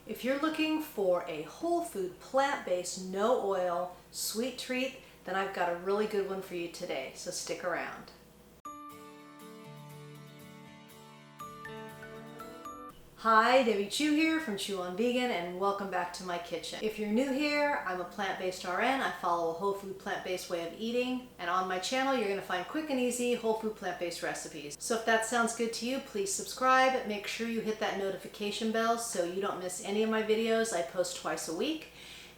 If you're looking for a whole food, plant-based, no oil, sweet treat, then I've got a really good one for you today, so stick around. Hi, Debbie Chu here from Chew on Vegan, and welcome back to my kitchen. If you're new here, I'm a plant-based RN. I follow a whole food plant-based way of eating, and on my channel you're going to find quick and easy whole food plant-based recipes. So if that sounds good to you, please subscribe. Make sure you hit that notification bell so you don't miss any of my videos. I post twice a week,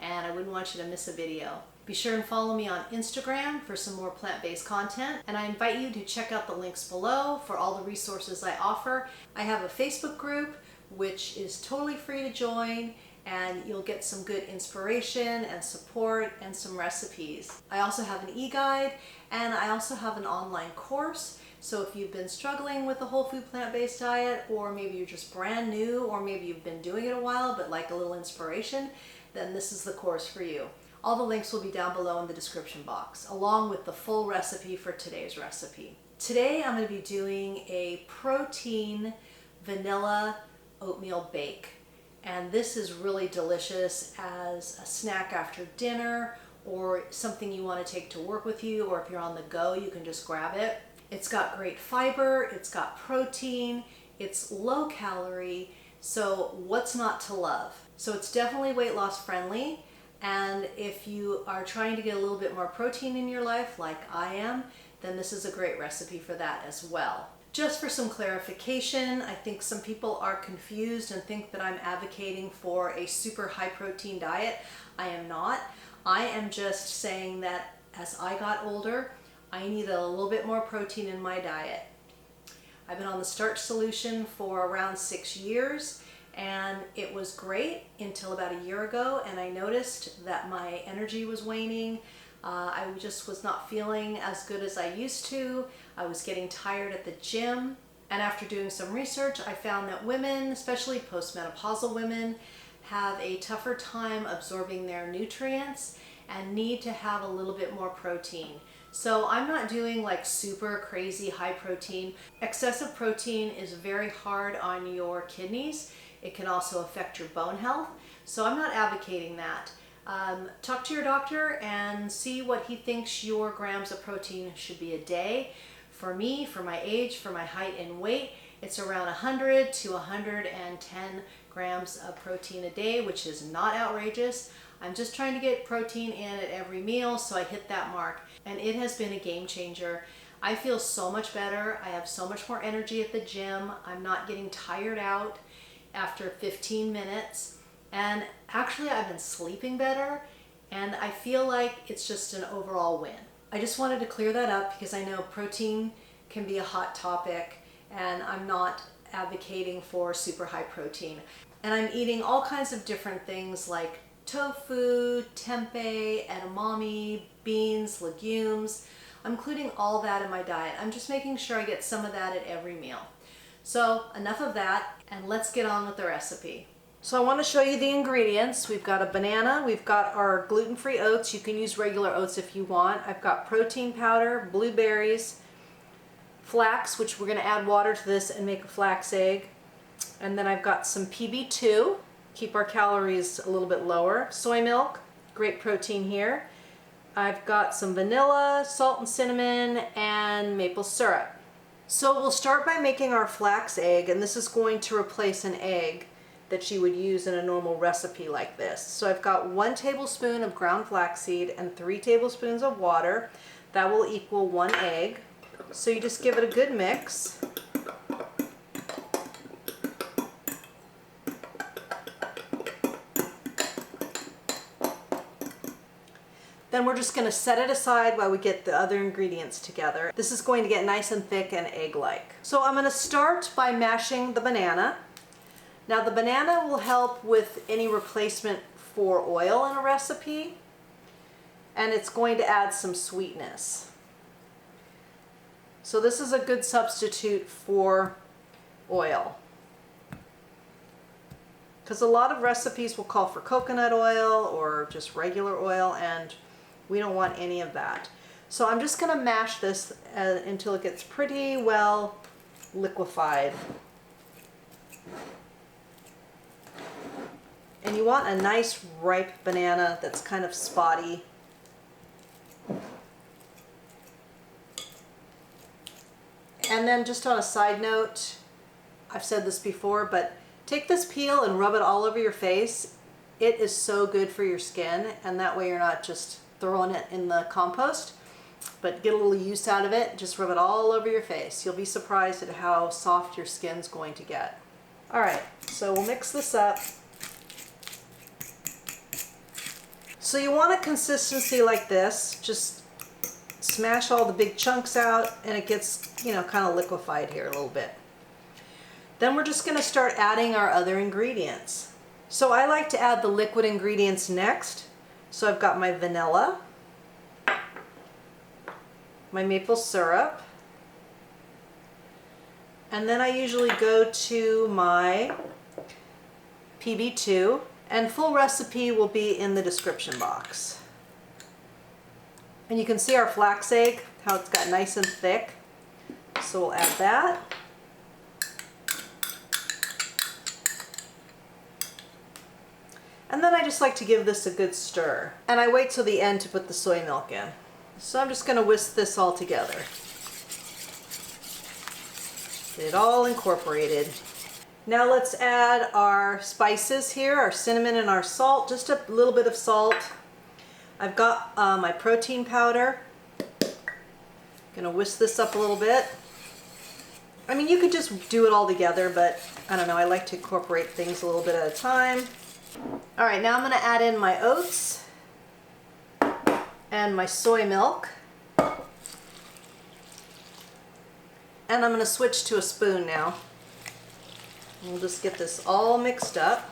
and I wouldn't want you to miss a video. Be sure and follow me on Instagram for some more plant-based content, and I invite you to check out the links below for all the resources I offer. I have a Facebook group which is totally free to join, and you'll get some good inspiration and support and some recipes. I also have an e-guide, and I also have an online course. So if you've been struggling with the whole food plant-based diet, or maybe you're just brand new, or maybe you've been doing it a while but like a little inspiration, then this is the course for you. All the links will be down below in the description box, along with the full recipe for today's recipe. Today I'm going to be doing a protein vanilla oatmeal bake, and this is really delicious as a snack after dinner, or something you want to take to work with you, or if you're on the go you can just grab it. It's got great fiber, it's got protein, it's low calorie, so what's not to love? So it's definitely weight loss friendly, and if you are trying to get a little bit more protein in your life like I am, then this is a great recipe for that as well. Just for some clarification, I think some people are confused and think that I'm advocating for a super high protein diet. I am not. I am just saying that as I got older, I needed a little bit more protein in my diet. I've been on the starch solution for around 6 years, and it was great until about a year ago, and I noticed that my energy was waning. I just was not feeling as good as I used to. I was getting tired at the gym, and after doing some research I found that women, especially postmenopausal women, have a tougher time absorbing their nutrients and need to have a little bit more protein. So I'm not doing like super crazy high protein. Excessive protein is very hard on your kidneys. It can also affect your bone health, so I'm not advocating that. Talk to your doctor and see what he thinks your grams of protein should be a day. For me, for my age, for my height and weight, it's around 100 to 110 grams of protein a day, which is not outrageous. I'm just trying to get protein in at every meal, so I hit that mark, and it has been a game changer. I feel so much better. I have so much more energy at the gym. I'm not getting tired out after 15 minutes. And actually I've been sleeping better, and I feel like it's just an overall win. I just wanted to clear that up because I know protein can be a hot topic, and I'm not advocating for super high protein. And I'm eating all kinds of different things like tofu, tempeh, edamame, beans, legumes. I'm including all that in my diet. I'm just making sure I get some of that at every meal. So enough of that, and let's get on with the recipe. So I want to show you the ingredients. We've got a banana, we've got our gluten-free oats. You can use regular oats if you want. I've got protein powder, blueberries, flax, which we're going to add water to this and make a flax egg. And then I've got some PB2, keep our calories a little bit lower. Soy milk, great protein here. I've got some vanilla, salt and cinnamon, and maple syrup. So we'll start by making our flax egg, and this is going to replace an egg that you would use in a normal recipe like this. So I've got 1 tablespoon of ground flaxseed and 3 tablespoons of water. That will equal 1 egg. So you just give it a good mix. Then we're just going to set it aside while we get the other ingredients together. This is going to get nice and thick and egg-like. So I'm going to start by mashing the banana. Now the banana will help with any replacement for oil in a recipe, and it's going to add some sweetness. So this is a good substitute for oil, because a lot of recipes will call for coconut oil or just regular oil, and we don't want any of that. So I'm just going to mash this until it gets pretty well liquefied. And you want a nice ripe banana that's kind of spotty. And then just on a side note, I've said this before, but take this peel and rub it all over your face. It is so good for your skin, and that way you're not just throwing it in the compost, but get a little use out of it. Just rub it all over your face. You'll be surprised at how soft your skin's going to get. All right, so we'll mix this up. So you want a consistency like this. Just smash all the big chunks out and it gets, you know, kind of liquefied here a little bit. Then we're just going to start adding our other ingredients. So I like to add the liquid ingredients next. So I've got my vanilla, my maple syrup, and then I usually go to my PB2, and full recipe will be in the description box. And you can see our flax egg, how it's got nice and thick. So we'll add that. And then I just like to give this a good stir. And I wait till the end to put the soy milk in. So I'm just going to whisk this all together. Get it all incorporated. Now let's add our spices here, our cinnamon and our salt, just a little bit of salt. I've got my protein powder. Gonna whisk this up a little bit. I mean, you could just do it all together, but I don't know, I like to incorporate things a little bit at a time. All right, now I'm gonna add in my oats and my soy milk. And I'm gonna switch to a spoon now. We'll just get this all mixed up.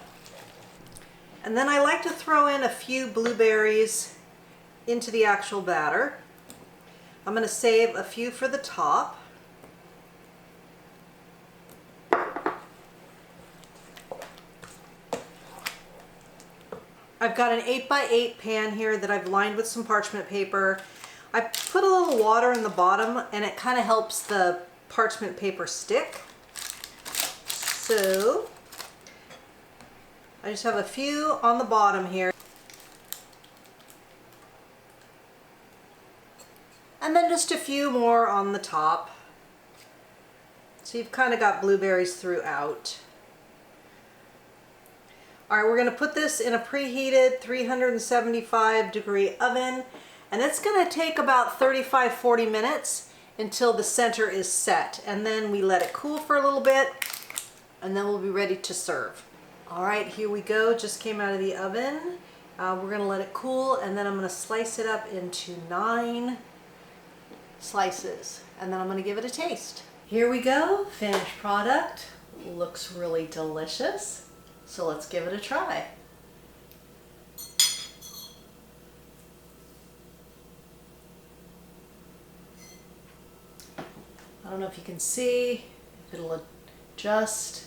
And then I like to throw in a few blueberries into the actual batter. I'm going to save a few for the top. I've got an 8x8 pan here that I've lined with some parchment paper. I put a little water in the bottom and it kind of helps the parchment paper stick. So I just have a few on the bottom here. And then just a few more on the top. So you've kind of got blueberries throughout. All right, we're going to put this in a preheated 375-degree oven, and it's going to take about 35-40 minutes until the center is set. And then we let it cool for a little bit, and then we'll be ready to serve. All right, here we go. Just came out of the oven. We're going to let it cool, and then I'm going to slice it up into 9 slices, and then I'm going to give it a taste. Here we go. Finished product. Looks really delicious. So let's give it a try. I don't know if you can see, if it'll adjust.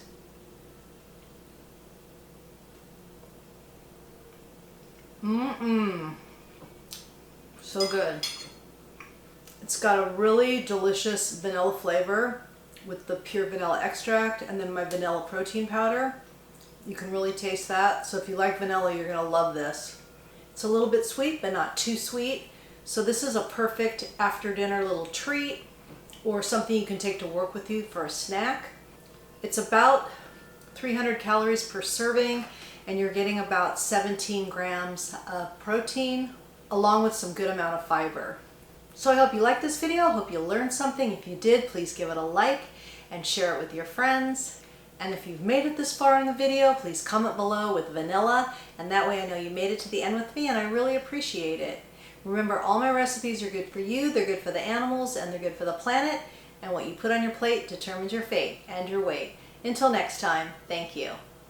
So good. It's got a really delicious vanilla flavor with the pure vanilla extract and then my vanilla protein powder. You can really taste that. So if you like vanilla, you're gonna love this. It's a little bit sweet, but not too sweet. So this is a perfect after dinner little treat or something you can take to work with you for a snack. It's about 300 calories per serving, and you're getting about 17 grams of protein along with some good amount of fiber. So I hope you liked this video. I hope you learned something. If you did, please give it a like and share it with your friends. And if you've made it this far in the video, please comment below with vanilla, and that way I know you made it to the end with me, and I really appreciate it. Remember, all my recipes are good for you, they're good for the animals, and they're good for the planet, and what you put on your plate determines your fate and your weight. Until next time, thank you.